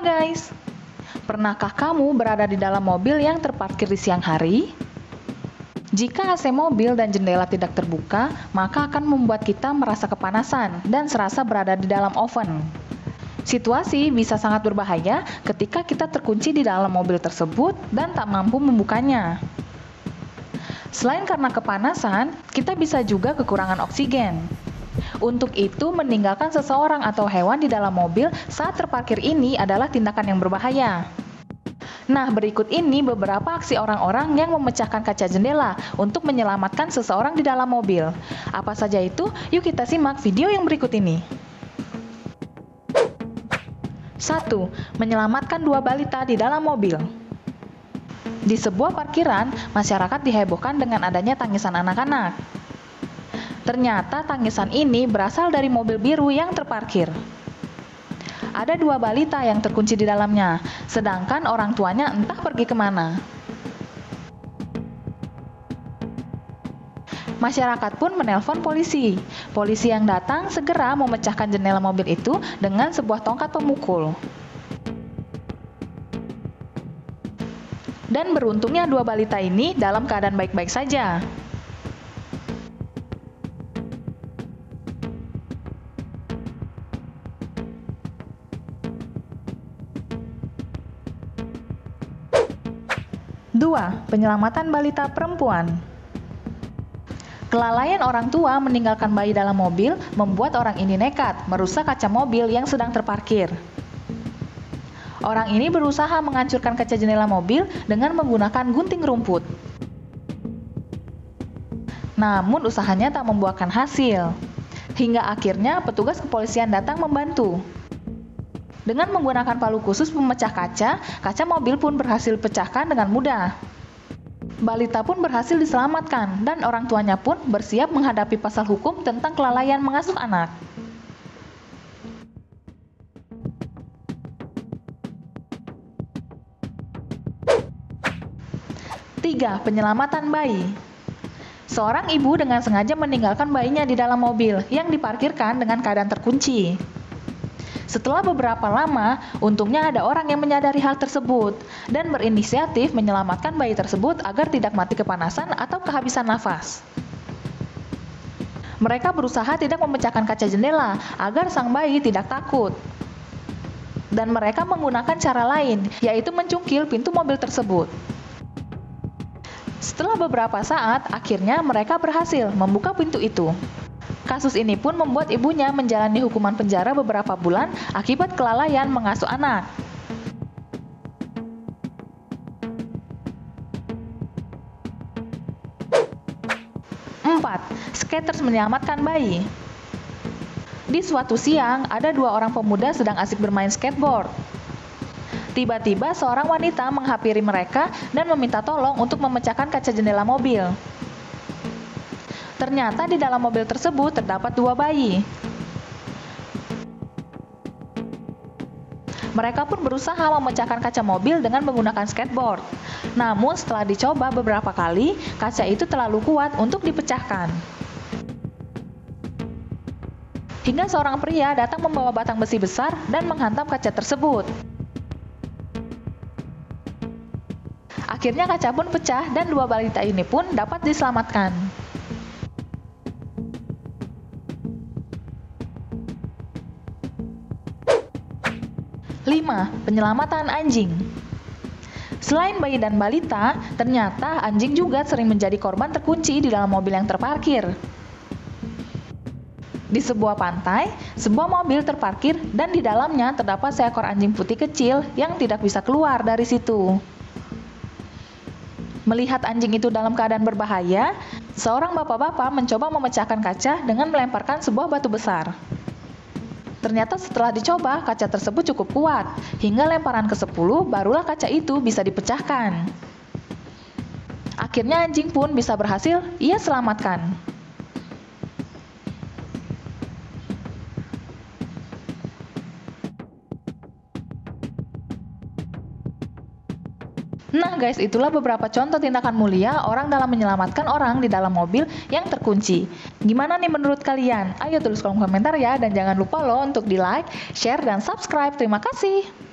Halo guys, pernahkah kamu berada di dalam mobil yang terparkir di siang hari? Jika AC mobil dan jendela tidak terbuka, maka akan membuat kita merasa kepanasan dan serasa berada di dalam oven. Situasi bisa sangat berbahaya ketika kita terkunci di dalam mobil tersebut dan tak mampu membukanya. Selain karena kepanasan, kita bisa juga kekurangan oksigen. Untuk itu, meninggalkan seseorang atau hewan di dalam mobil saat terparkir ini adalah tindakan yang berbahaya. Nah, berikut ini beberapa aksi orang-orang yang memecahkan kaca jendela untuk menyelamatkan seseorang di dalam mobil. Apa saja itu? Yuk kita simak video yang berikut ini. 1. Menyelamatkan 2 balita di dalam mobil. Di sebuah parkiran, masyarakat dihebohkan dengan adanya tangisan anak-anak. Ternyata tangisan ini berasal dari mobil biru yang terparkir. Ada 2 balita yang terkunci di dalamnya, sedangkan orang tuanya entah pergi kemana. Masyarakat pun menelpon polisi. Polisi yang datang segera memecahkan jendela mobil itu dengan sebuah tongkat pemukul. Dan beruntungnya 2 balita ini dalam keadaan baik-baik saja. Dua, penyelamatan balita perempuan. Kelalaian orang tua meninggalkan bayi dalam mobil membuat orang ini nekat merusak kaca mobil yang sedang terparkir. Orang ini berusaha menghancurkan kaca jendela mobil dengan menggunakan gunting rumput. Namun usahanya tak membuahkan hasil. Hingga akhirnya petugas kepolisian datang membantu. Dengan menggunakan palu khusus pemecah kaca, kaca mobil pun berhasil pecahkan dengan mudah. Balita pun berhasil diselamatkan dan orang tuanya pun bersiap menghadapi pasal hukum tentang kelalaian mengasuh anak. 3. Penyelamatan bayi. Seorang ibu dengan sengaja meninggalkan bayinya di dalam mobil yang diparkirkan dengan keadaan terkunci. Setelah beberapa lama, untungnya ada orang yang menyadari hal tersebut dan berinisiatif menyelamatkan bayi tersebut agar tidak mati kepanasan atau kehabisan nafas. Mereka berusaha tidak memecahkan kaca jendela agar sang bayi tidak takut. Dan mereka menggunakan cara lain, yaitu mencungkil pintu mobil tersebut. Setelah beberapa saat, akhirnya mereka berhasil membuka pintu itu. Kasus ini pun membuat ibunya menjalani hukuman penjara beberapa bulan akibat kelalaian mengasuh anak. 4. Skaters menyelamatkan bayi. Di suatu siang, ada 2 orang pemuda sedang asik bermain skateboard. Tiba-tiba seorang wanita menghampiri mereka dan meminta tolong untuk memecahkan kaca jendela mobil. Ternyata di dalam mobil tersebut terdapat 2 bayi. Mereka pun berusaha memecahkan kaca mobil dengan menggunakan skateboard. Namun setelah dicoba beberapa kali, kaca itu terlalu kuat untuk dipecahkan. Hingga seorang pria datang membawa batang besi besar dan menghantam kaca tersebut. Akhirnya kaca pun pecah dan 2 balita ini pun dapat diselamatkan. 5. Penyelamatan anjing. Selain bayi dan balita, ternyata anjing juga sering menjadi korban terkunci di dalam mobil yang terparkir. Di sebuah pantai, sebuah mobil terparkir dan di dalamnya terdapat seekor anjing putih kecil yang tidak bisa keluar dari situ. Melihat anjing itu dalam keadaan berbahaya, seorang bapak-bapak mencoba memecahkan kaca dengan melemparkan sebuah batu besar. Ternyata setelah dicoba, kaca tersebut cukup kuat. Hingga lemparan ke-10, barulah kaca itu bisa dipecahkan. Akhirnya anjing pun bisa berhasil ia selamatkan. Nah guys, itulah beberapa contoh tindakan mulia orang dalam menyelamatkan orang di dalam mobil yang terkunci. Gimana nih menurut kalian? Ayo tulis kolom komentar ya, dan jangan lupa loh untuk di like, share, dan subscribe. Terima kasih.